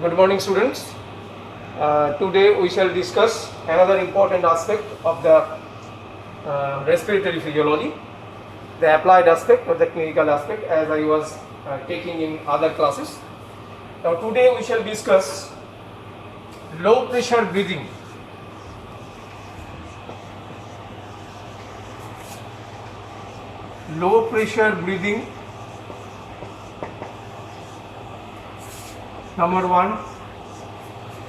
Good morning, students. Today we shall discuss another important aspect of the respiratory physiology, the applied aspect or the clinical aspect, as I was taking in other classes. Now today we shall discuss low pressure breathing. Low pressure breathing, number one.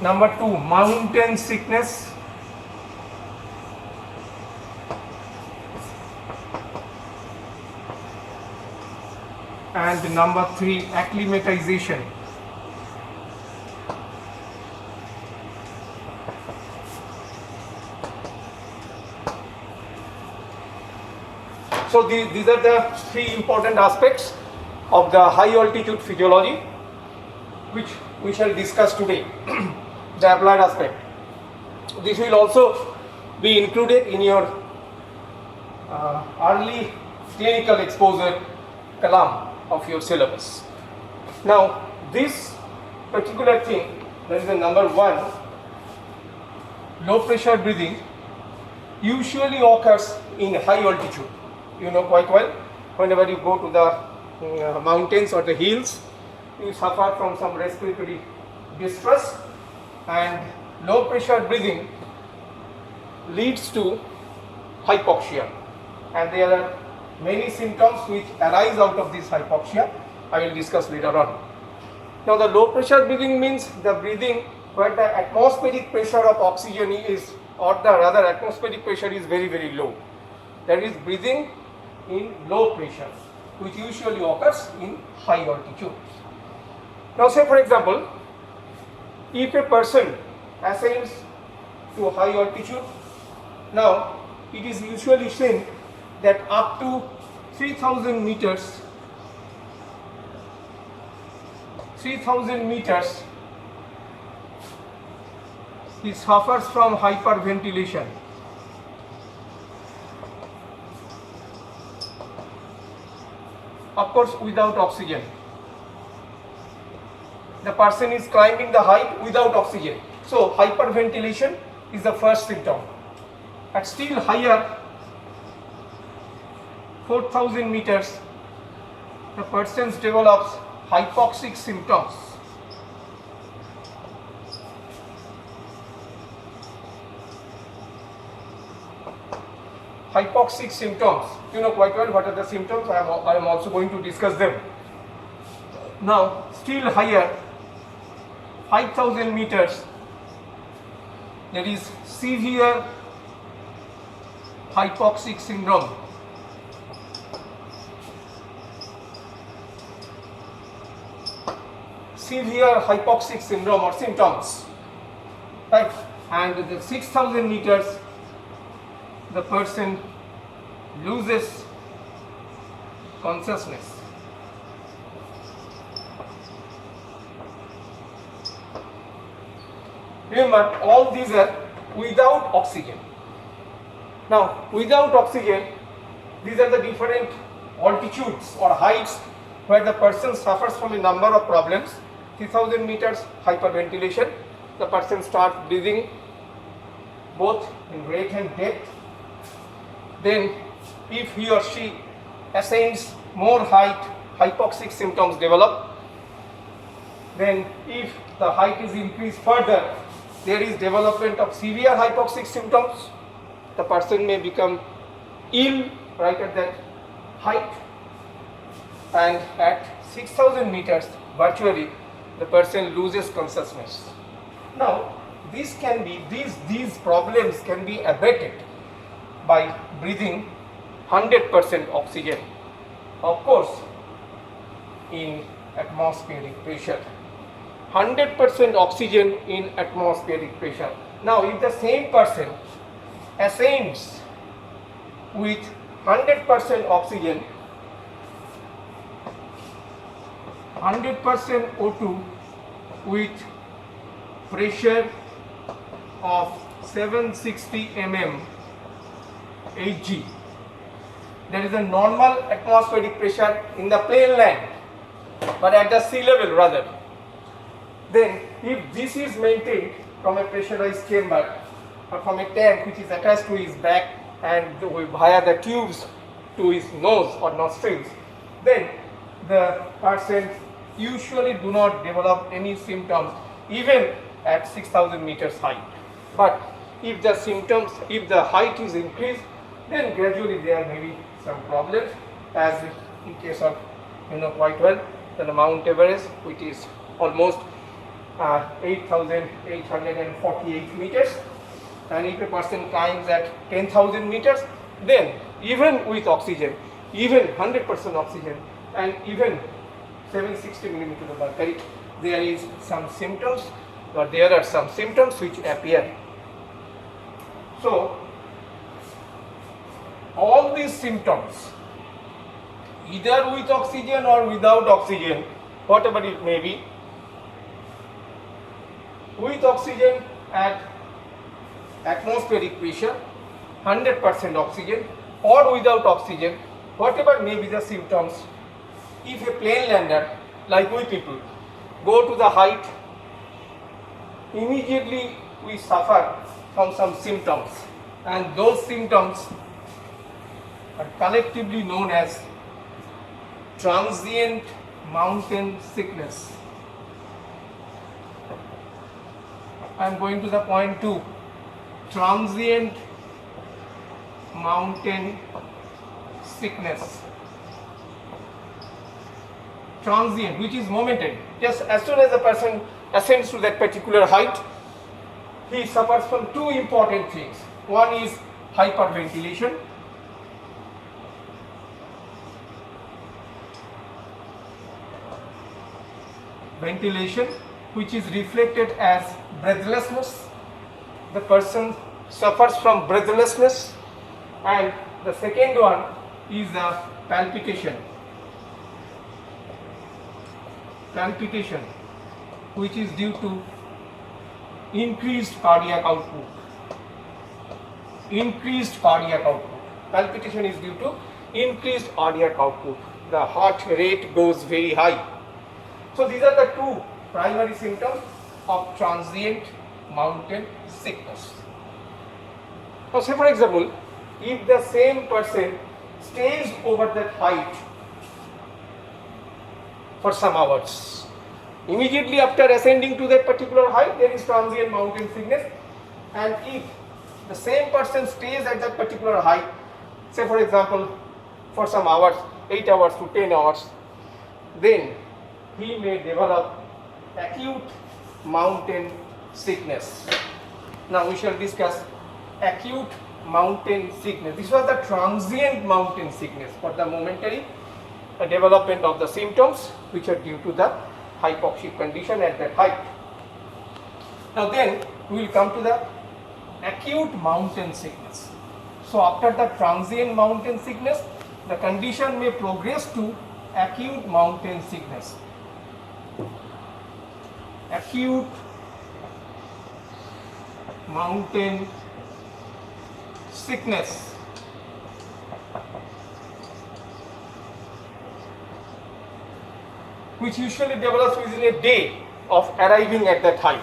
Number two, mountain sickness. And number three, acclimatization. So these are the three important aspects of the high altitude physiology which we shall discuss today. The applied aspect. This will also be included in your early clinical exposure column of your syllabus. Now this particular thing, that is the number one, low pressure breathing, usually occurs in high altitude. You know quite well, whenever you go to the mountains or the hills, you suffer from some respiratory distress, and low pressure breathing leads to hypoxia, and there are many symptoms which arise out of this hypoxia. I will discuss later on. Now the low pressure breathing means the breathing where the atmospheric pressure of oxygen is, or the rather atmospheric pressure is very, very low. That is breathing in low pressure, which usually occurs in high altitude. Now say for example, if a person ascends to high altitude, now it is usually seen that up to 3000 meters, he suffers from hyperventilation. Of course, without oxygen. The person is climbing the height without oxygen. So hyperventilation is the first symptom. At still higher, 4000 meters, the person develops hypoxic symptoms. Hypoxic symptoms, you know quite well what are the symptoms. I am also going to discuss them. Now still higher, 5000 meters, there is severe hypoxic syndrome. Severe hypoxic syndrome or symptoms, right? And the 6000 meters, the person loses consciousness. Remember, all these are without oxygen. Now, without oxygen, these are the different altitudes or heights where the person suffers from a number of problems. 3000 meters, hyperventilation, the person starts breathing both in rate and depth. Then, if he or she ascends more height, hypoxic symptoms develop. Then, if the height is increased further, there is development of severe hypoxic symptoms. The person may become ill right at that height, and at 6000 meters, virtually, the person loses consciousness. Now, these problems can be abated by breathing 100% oxygen, of course, in atmospheric pressure. 100% oxygen in atmospheric pressure. Now, if the same person ascends with 100% oxygen, 100% O2 with pressure of 760 mm Hg, that is a normal atmospheric pressure in the plain land, but at the sea level rather. Then if this is maintained from a pressurized chamber or from a tank which is attached to his back and via the tubes to his nose or nostrils, then the person usually do not develop any symptoms even at 6,000 meters height. But if the symptoms, if the height is increased, then gradually there may be some problems, as in case of, you know quite well, the Mount Everest, which is almost 8,848 meters, and if a person climbs at 10,000 meters, then even with oxygen, even 100% oxygen, and even 760 millimeters of mercury, there is some symptoms, or there are some symptoms which appear. So all these symptoms, either with oxygen or without oxygen, whatever it may be, with oxygen at atmospheric pressure, 100% oxygen, or without oxygen, whatever may be the symptoms, if a plane lander, like we people, go to the height, immediately we suffer from some symptoms, and those symptoms are collectively known as transient mountain sickness. I am going to the point 2. Transient mountain sickness. Transient, which is momentary. Just as soon as a person ascends to that particular height, he suffers from two important things. One is hyperventilation. Ventilation, which is reflected as breathlessness. The person suffers from breathlessness. And the second one is the palpitation. Palpitation, which is due to increased cardiac output. Increased cardiac output. Palpitation is due to increased cardiac output. The heart rate goes very high. So these are the two primary symptoms of transient mountain sickness. Now say for example, if the same person stays over that height for some hours, immediately after ascending to that particular height, there is transient mountain sickness. And if the same person stays at that particular height, say for example for some hours, 8 hours to 10 hours, then he may develop acute mountain sickness. Now we shall discuss acute mountain sickness. This was the transient mountain sickness, for the momentary development of the symptoms which are due to the hypoxic condition at that height. Now then we will come to the acute mountain sickness. So after the transient mountain sickness, the condition may progress to acute mountain sickness. Acute mountain sickness. Which usually develops within a day of arriving at that height.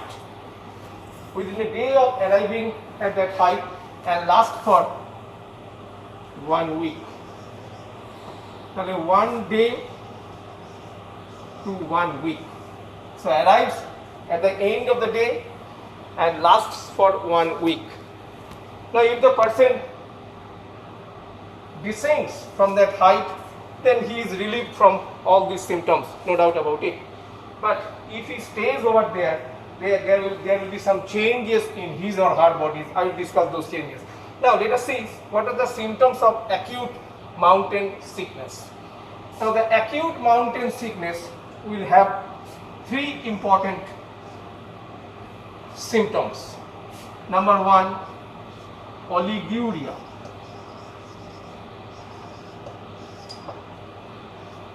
Within a day of arriving at that height and lasts for 1 week. So 1 day to 1 week. So arrives at the end of the day and lasts for 1 week. Now if the person descends from that height, then he is relieved from all these symptoms, no doubt about it. But if he stays over there, there will be some changes in his or her bodies. I will discuss those changes. Now let us see what are the symptoms of acute mountain sickness. Now the acute mountain sickness will have 3 important symptoms. Number 1, oliguria.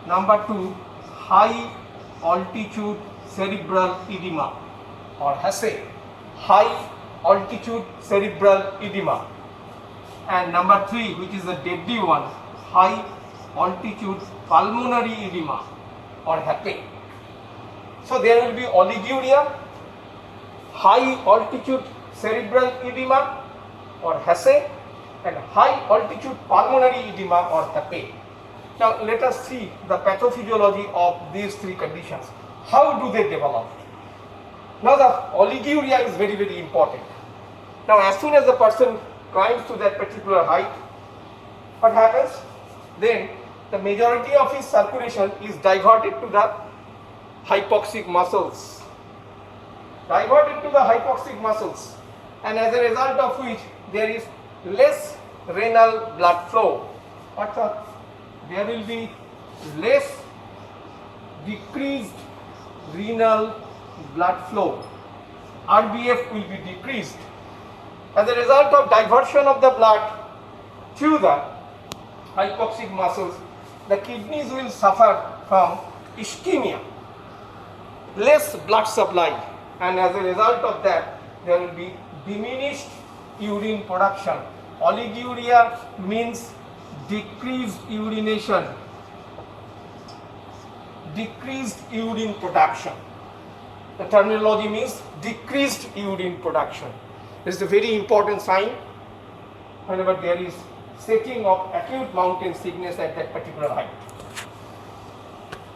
Number 2, high altitude cerebral edema, or HACE, high altitude cerebral edema. And number 3, which is the deadly one, high altitude pulmonary edema, or HAPE. So there will be oliguria, high altitude cerebral edema or HACE and high altitude pulmonary edema or HAPE. Now let us see the pathophysiology of these three conditions. How do they develop? Now the oliguria is very, very important. Now as soon as the person climbs to that particular height, what happens? Then the majority of his circulation is diverted to the hypoxic muscles. Diverted to the hypoxic muscles, and as a result of which there is less renal blood flow. There will be less decreased renal blood flow. RBF will be decreased. As a result of diversion of the blood to the hypoxic muscles, the kidneys will suffer from ischemia, less blood supply, and as a result of that there will be diminished urine production. Oliguria means decreased urination, decreased urine production. The terminology means decreased urine production. This is a very important sign whenever there is setting of acute mountain sickness at that particular height.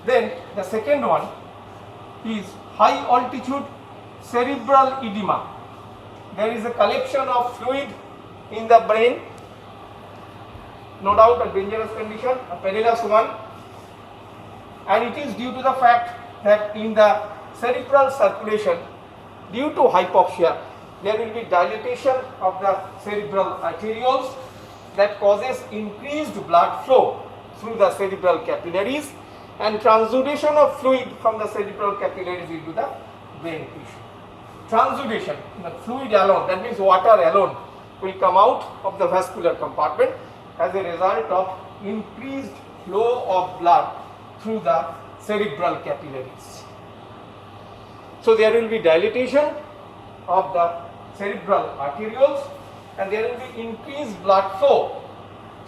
Then the second one is high altitude cerebral edema. There is a collection of fluid in the brain, no doubt a dangerous condition, a perilous one, and it is due to the fact that in the cerebral circulation, due to hypoxia, there will be dilatation of the cerebral arterioles that causes increased blood flow through the cerebral capillaries and transudation of fluid from the cerebral capillaries into the brain tissue. Transudation, the fluid alone, that means water alone, will come out of the vascular compartment as a result of increased flow of blood through the cerebral capillaries. So there will be dilatation of the cerebral arterioles and there will be increased blood flow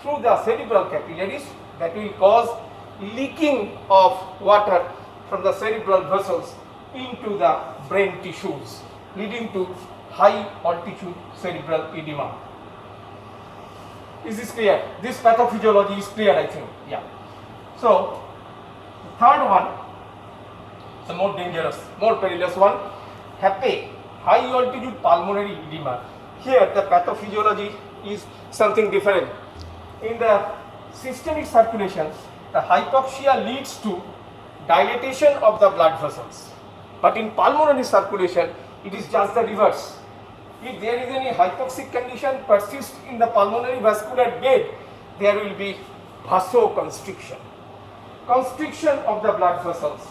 through the cerebral capillaries that will cause leaking of water from the cerebral vessels into the brain tissues, leading to high altitude cerebral edema. Is this clear? This pathophysiology is clear, I think. Yeah. So, the third one, the more dangerous, more perilous one, HAPE, high altitude pulmonary edema. Here the pathophysiology is something different. In the systemic circulation, the hypoxia leads to dilatation of the blood vessels. But in pulmonary circulation, it is just the reverse. If there is any hypoxic condition persist in the pulmonary vascular bed, there will be vasoconstriction, constriction of the blood vessels.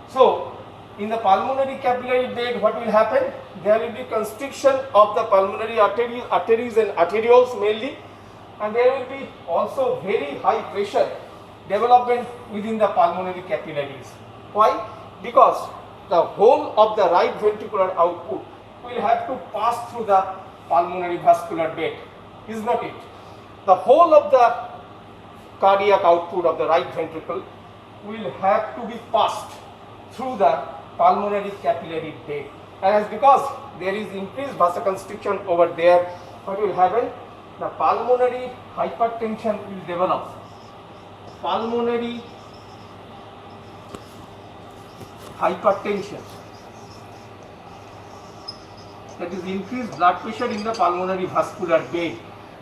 So, in the pulmonary capillary bed, what will happen? There will be constriction of the pulmonary arteries and arterioles mainly, and there will be also very high pressure development within the pulmonary capillaries. Why? Because the whole of the right ventricular output will have to pass through the pulmonary vascular bed, is not it? The whole of the cardiac output of the right ventricle will have to be passed through the pulmonary capillary bed. And as because there is increased vasoconstriction over there, what will happen? The pulmonary hypertension will develop. Pulmonary hypertension, that is increased blood pressure in the pulmonary vascular bed,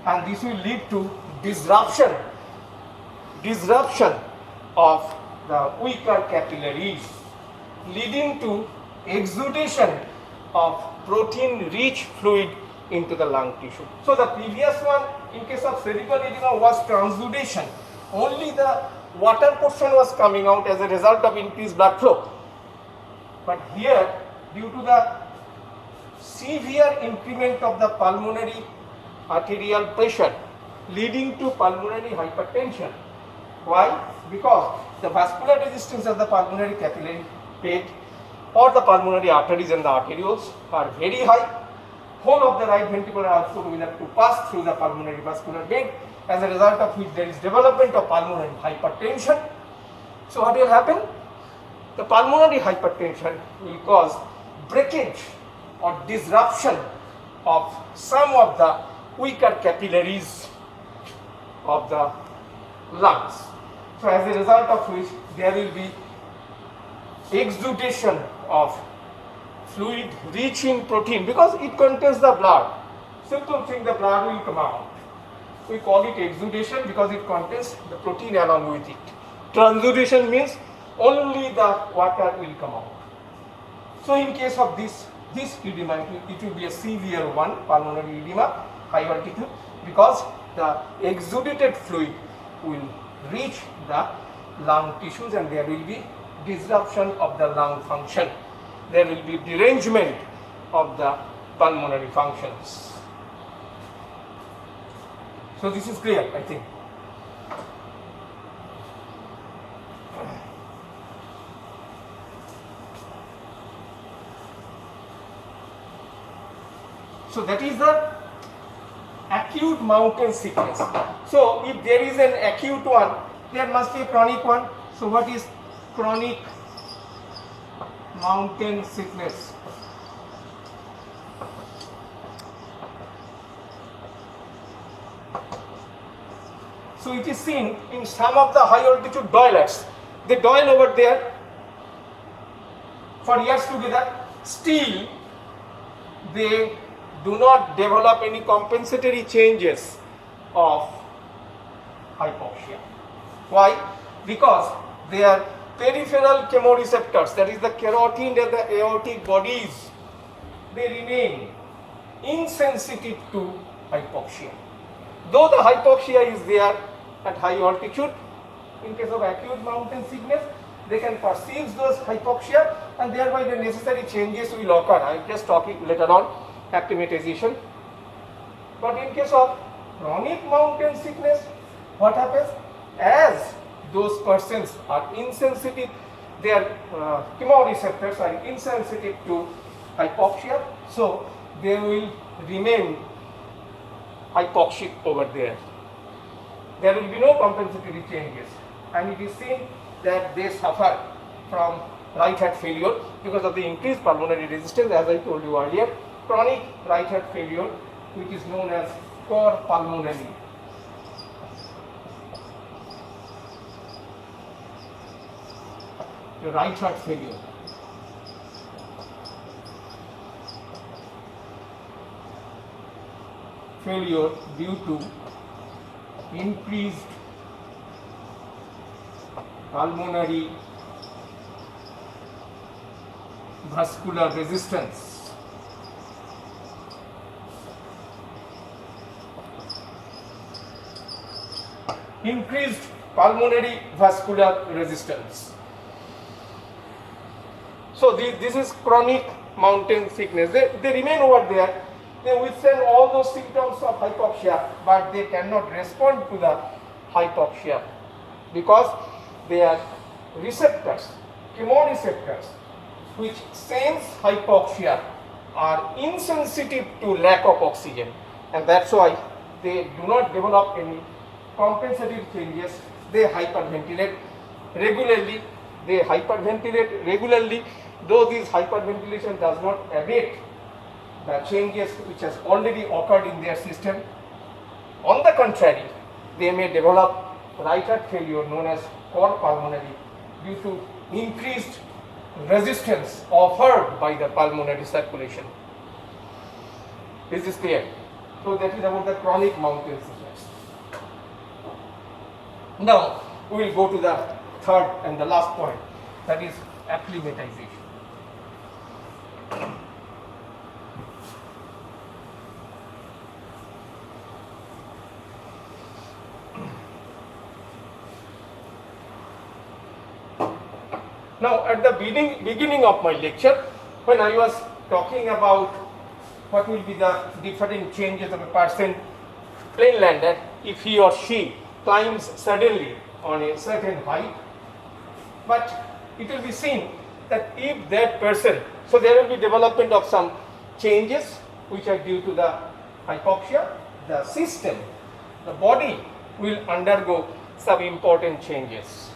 and this will lead to disruption of the weaker capillaries, leading to exudation of protein rich fluid into the lung tissue. So the previous one, in case of cerebral edema, was transudation. Only the water portion was coming out as a result of increased blood flow. But here, due to the severe increment of the pulmonary arterial pressure leading to pulmonary hypertension. Why? Because the vascular resistance of the pulmonary capillary bed or the pulmonary arteries and the arterioles are very high. Whole of the right ventricular output will have to pass through the pulmonary vascular bed, as a result of which there is development of pulmonary hypertension. So what will happen? The pulmonary hypertension will cause breakage or disruption of some of the weaker capillaries of the lungs. So as a result of which there will be exudation of fluid rich in protein because it contains the blood. Simple thing, the blood will come out. We call it exudation because it contains the protein along with it. Transudation means only the water will come out. So in case of this edema, it will be a severe one, pulmonary edema, high altitude, because the exudated fluid will reach the lung tissues and there will be disruption of the lung function. There will be derangement of the pulmonary functions. So this is clear, I think. So that is the acute mountain sickness. So if there is an acute one, there must be a chronic one. So what is chronic mountain sickness? So it is seen in some of the high altitude doilers. They doil over there for years together. Still, they do not develop any compensatory changes of hypoxia. Why? Because their peripheral chemoreceptors, that is the carotid and the aortic bodies, they remain insensitive to hypoxia. Though the hypoxia is there at high altitude, in case of acute mountain sickness, they can perceive those hypoxia and thereby the necessary changes will occur. I am just talking later on, acclimatization. But in case of chronic mountain sickness, what happens? As those persons are insensitive, their chemoreceptors are insensitive to hypoxia, so they will remain hypoxic over there. There will be no compensatory changes, and it is seen that they suffer from right heart failure because of the increased pulmonary resistance, as I told you earlier. Chronic right heart failure, which is known as cor pulmonale. The right heart failure. Failure due to increased pulmonary vascular resistance. Increased pulmonary vascular resistance. So this is chronic mountain sickness. They remain over there. They withstand all those symptoms of hypoxia, but they cannot respond to the hypoxia because their receptors, chemoreceptors, which sense hypoxia, are insensitive to lack of oxygen, and that's why they do not develop any compensative changes. They hyperventilate regularly. Though this hyperventilation does not abate the changes which has already occurred in their system. On the contrary, they may develop right heart failure known as cor pulmonale due to increased resistance offered by the pulmonary circulation. Is this clear? So that is about the chronic mountain sickness. Now we will go to the third and the last point, that is acclimatization. Now at the beginning of my lecture, when I was talking about what will be the different changes of a person, plane lander, if he or she climbs suddenly on a certain height, but it will be seen that if that person, so there will be development of some changes which are due to the hypoxia, the system, the body will undergo some important changes.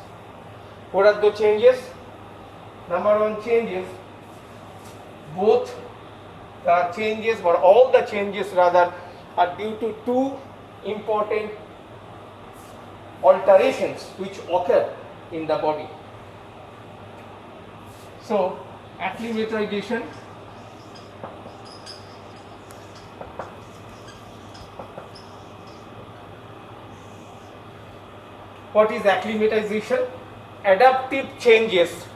What are the changes? Number one change is both the changes, or all the changes rather, are due to two important alterations which occur in the body. So, acclimatization, what is acclimatization? Adaptive changes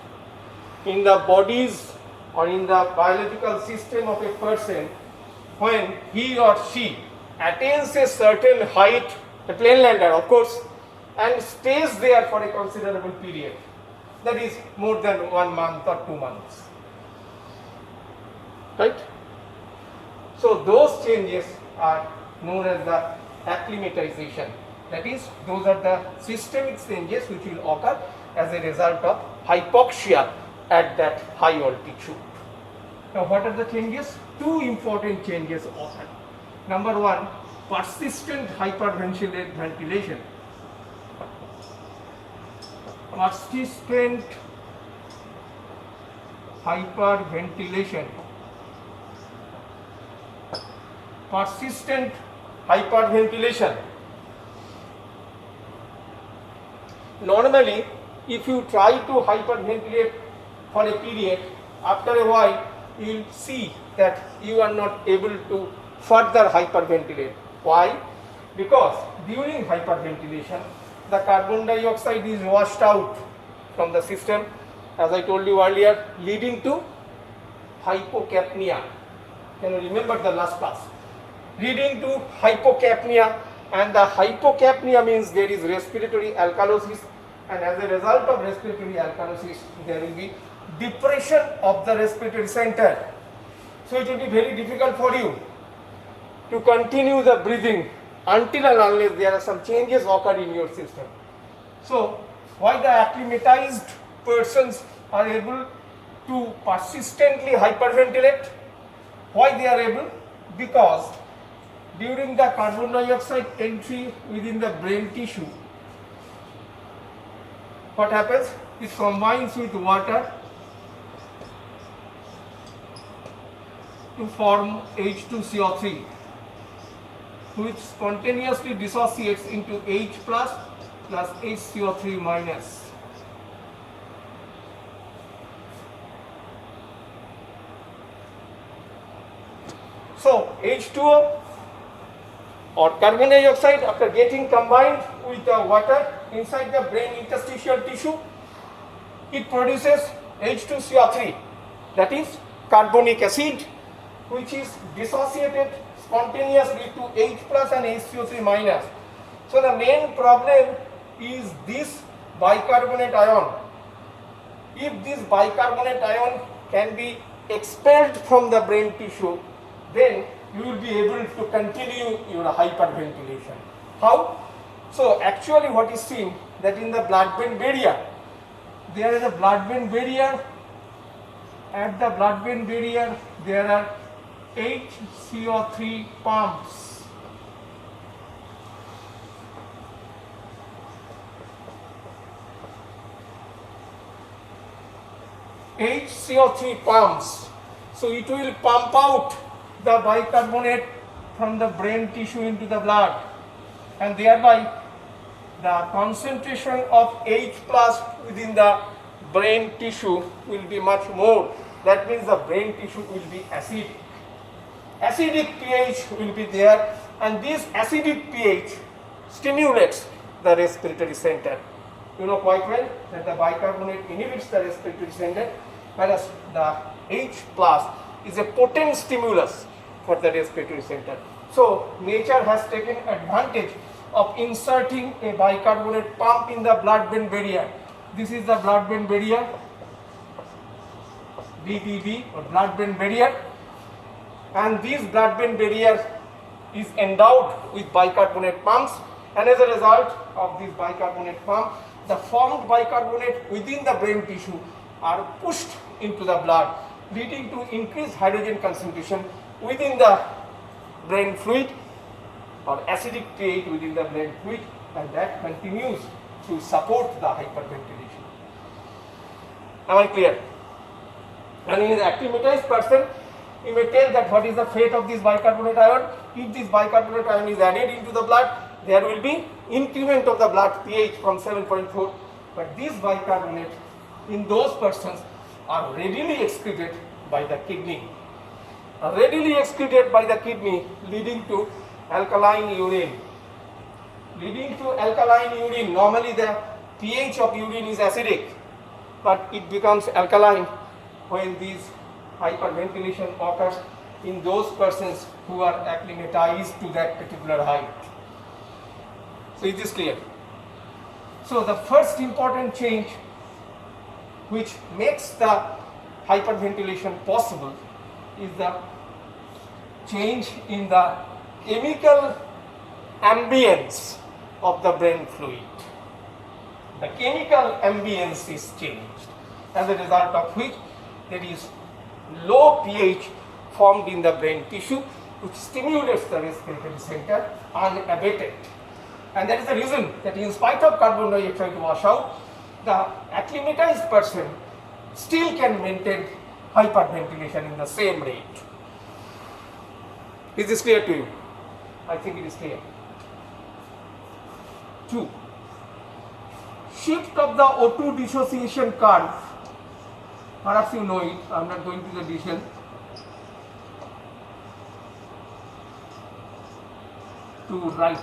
in the bodies or in the biological system of a person when he or she attains a certain height, a plain lander of course, and stays there for a considerable period, that is more than 1 month or 2 months, right? So those changes are known as the acclimatization. That is, those are the systemic changes which will occur as a result of hypoxia at that high altitude. Now what are the changes? Two important changes occur. Number one, persistent hyperventilation. Persistent hyperventilation. Persistent hyperventilation. Normally, if you try to hyperventilate for a period, after a while you will see that you are not able to further hyperventilate. Why? Because during hyperventilation, the carbon dioxide is washed out from the system, as I told you earlier, leading to hypocapnia. Can you remember the last class? Leading to hypocapnia, and the hypocapnia means there is respiratory alkalosis, and as a result of respiratory alkalosis, there will be depression of the respiratory center. So it will be very difficult for you to continue the breathing until and unless there are some changes occur in your system. So why the acclimatized persons are able to persistently hyperventilate? Why they are able? Because during the carbon dioxide entry within the brain tissue, what happens? It combines with water to form H2CO3, which spontaneously dissociates into H plus HCO3 minus. So H2O or carbon dioxide, after getting combined with the water inside the brain interstitial tissue, it produces H2CO3, that is carbonic acid, which is dissociated spontaneously to H plus and HCO3 minus. So the main problem is this bicarbonate ion. If this bicarbonate ion can be expelled from the brain tissue, then you will be able to continue your hyperventilation. How? So actually what is seen, that in the blood-brain barrier, there is a blood-brain barrier. At the blood-brain barrier there are HCO3 pumps. HCO3 pumps. So it will pump out the bicarbonate from the brain tissue into the blood, and thereby the concentration of H plus within the brain tissue will be much more. That means the brain tissue will be acidic. Acidic pH will be there, and this acidic pH stimulates the respiratory center. You know quite well that the bicarbonate inhibits the respiratory center, whereas the H plus is a potent stimulus for the respiratory center. So nature has taken advantage of inserting a bicarbonate pump in the blood-brain barrier. This is the blood-brain barrier, BBB or blood-brain barrier, and this blood-brain barrier is endowed with bicarbonate pumps, and as a result of this bicarbonate pump, the formed bicarbonate within the brain tissue are pushed into the blood, leading to increased hydrogen concentration within the brain fluid, or acidic pH within the brain fluid, and that continues to support the hyperventilation. Am I clear? And in an acclimatized person, you may tell that what is the fate of this bicarbonate ion. If this bicarbonate ion is added into the blood, there will be increment of the blood pH from 7.4. But these bicarbonate in those persons are readily excreted by the kidney. Readily excreted by the kidney, leading to alkaline urine. Leading to alkaline urine. Normally the pH of urine is acidic, but it becomes alkaline when this hyperventilation occurs in those persons who are acclimatized to that particular height. So is this clear? So the first important change which makes the hyperventilation possible is the change in the chemical ambience of the brain fluid. The chemical ambience is changed, as a result of which there is low pH formed in the brain tissue, which stimulates the respiratory center unabated. And that is the reason that in spite of carbon dioxide washout, the acclimatized person still can maintain hyperventilation in the same rate. Is this clear to you? I think it is clear. 2. Shift of the O2 dissociation curve. Perhaps you know it, I am not going to the detail. To right.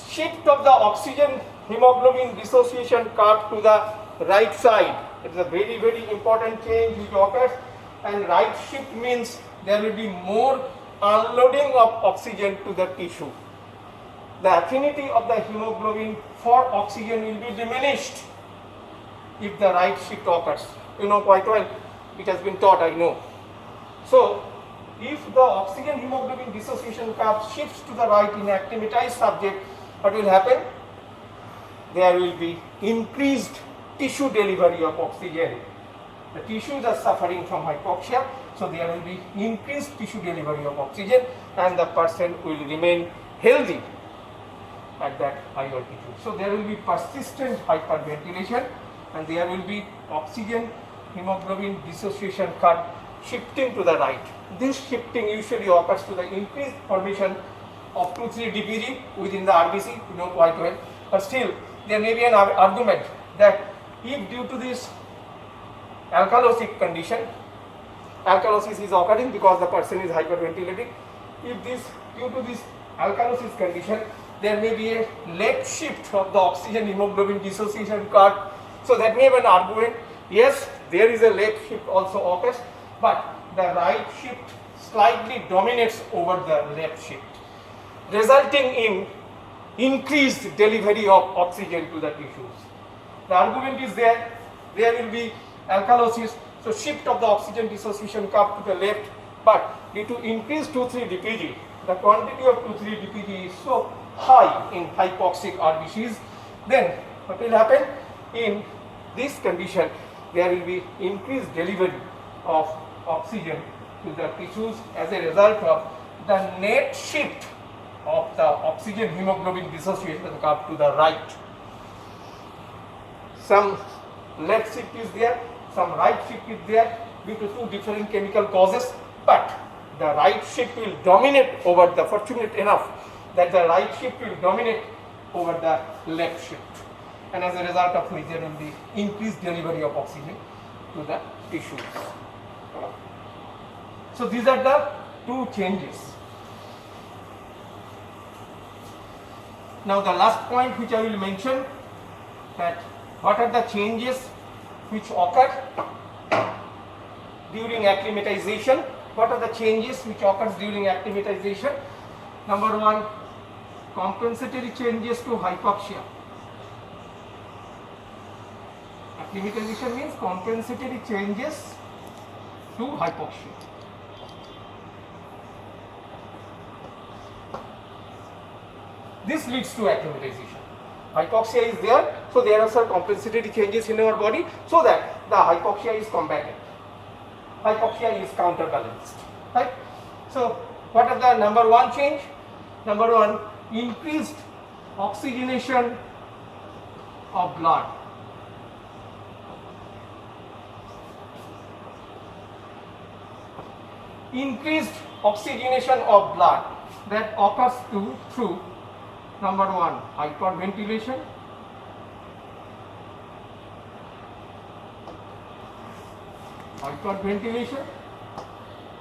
Shift of the oxygen hemoglobin dissociation curve to the right side. It is a very, very important change which occurs, and right shift means there will be more unloading of oxygen to the tissue. The affinity of the hemoglobin for oxygen will be diminished if the right shift occurs. You know quite well, it has been taught, I know. So, if the oxygen hemoglobin dissociation curve shifts to the right in acclimatized subject, what will happen? There will be increased tissue delivery of oxygen. The tissues are suffering from hypoxia, so there will be increased tissue delivery of oxygen, and the person will remain healthy at that high altitude. So there will be persistent hyperventilation, and there will be oxygen hemoglobin dissociation curve shifting to the right. This shifting usually occurs to the increased formation of 2,3 DPG within the RBC, you know quite well. But still, there may be an argument that if due to this alkalosic condition, alkalosis is occurring because the person is hyperventilating, if this due to this alkalosis condition, there may be a left shift of the oxygen hemoglobin dissociation curve. So that may be an argument. Yes, there is a left shift also occurs, but the right shift slightly dominates over the left shift, resulting in increased delivery of oxygen to the tissues. The argument is there will be alkalosis, so shift of the oxygen dissociation curve to the left, but due to increased 2,3 DPG, the quantity of 2,3 DPG is so high in hypoxic RBCs, then what will happen? In this condition, there will be increased delivery of oxygen to the tissues as a result of the net shift of the oxygen hemoglobin dissociation curve to the right. Some left shift is there, some right shift is there due to two different chemical causes, but the right shift will dominate over the, fortunate enough that the right shift will dominate over the left shift, and as a result of which there will be increased delivery of oxygen to the tissues. So these are the two changes. Now the last point which I will mention, that what are the changes which occur during acclimatization. What are the changes which occurs during acclimatization? Number 1, compensatory changes to hypoxia. Acclimatization means compensatory changes to hypoxia. This leads to acclimatization. Hypoxia is there, so there are some compensatory changes in our body so that the hypoxia is combated. Hypoxia is counterbalanced, right? So what are the number 1 change? Number 1, increased oxygenation of blood. increased oxygenation of blood that occurs through number 1 hyperventilation,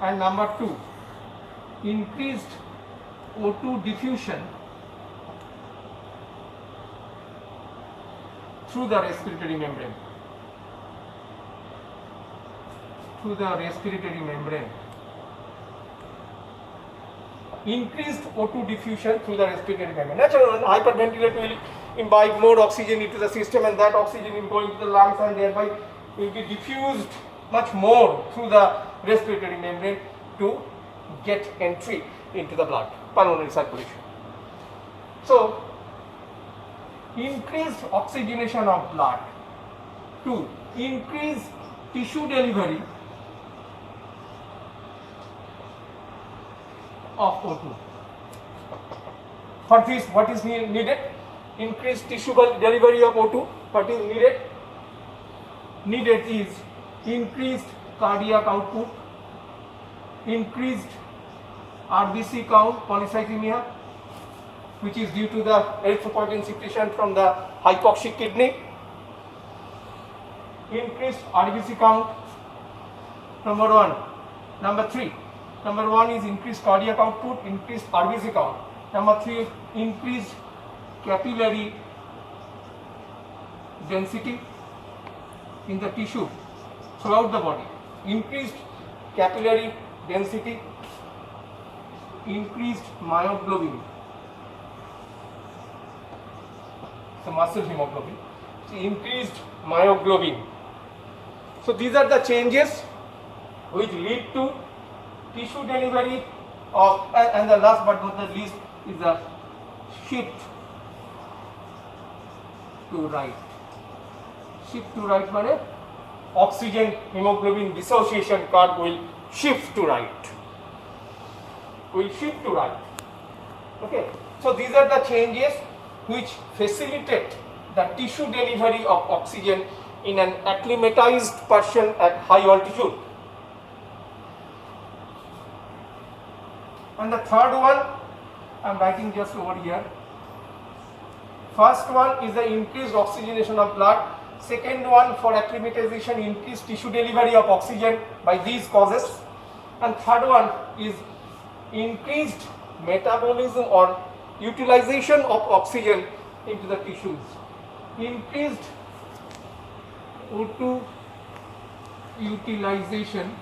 and number 2 increased O2 diffusion through the respiratory membrane. Increased O2 diffusion through the respiratory membrane. Naturally, hyperventilate will imbibe more oxygen into the system, and that oxygen will go into the lungs and thereby will be diffused much more through the respiratory membrane to get entry into the blood, pulmonary circulation. So, increased oxygenation of blood to increase tissue delivery of O2. For this, what is needed? Increased tissue delivery of O2. What is needed? Needed is increased cardiac output, increased RBC count, polycythemia, which is due to the erythropoietin secretion from the hypoxic kidney. Increased RBC count, number 1. Number 3. Number 1 is increased cardiac output, increased RBC count. Number 3, increased capillary density in the tissue throughout the body. Increased capillary density, increased myoglobin, so muscle hemoglobin, so increased myoglobin. So these are the changes which lead to tissue delivery of, and the last but not the least is the shift to right. Shift to right means oxygen hemoglobin dissociation curve will shift to right. Okay. So these are the changes which facilitate the tissue delivery of oxygen in an acclimatized person at high altitude. And the third one, I am writing just over here. First one is the increased oxygenation of blood. Second one, for acclimatization, increased tissue delivery of oxygen by these causes. And third one is increased metabolism or utilization of oxygen into the tissues. Increased O2 utilization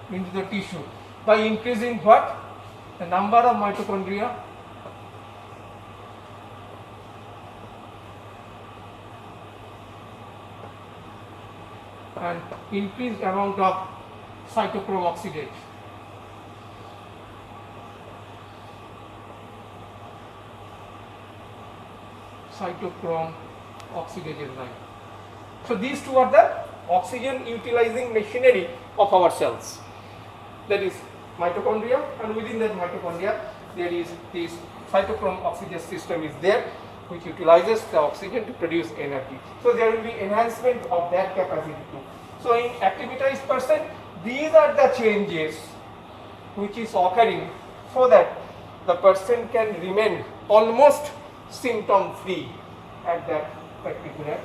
into the tissue by increasing what? The number of mitochondria, and increased amount of cytochrome oxidase. Cytochrome oxidase enzyme. So these two are the oxygen utilizing machinery of our cells. That is mitochondria, and within that mitochondria there is this cytochrome oxidase system is there, which utilizes the oxygen to produce energy. So there will be enhancement of that capacity too. So in acclimatized person, these are the changes which is occurring so that the person can remain almost symptom free at that particular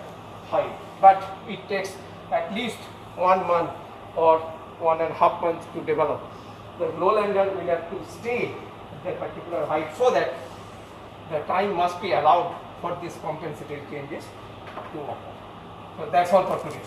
height. But it takes at least 1 month or 1.5 months to develop. The lowlander will have to stay at that particular height so that the time must be allowed for these compensatory changes to occur. So that's all for today.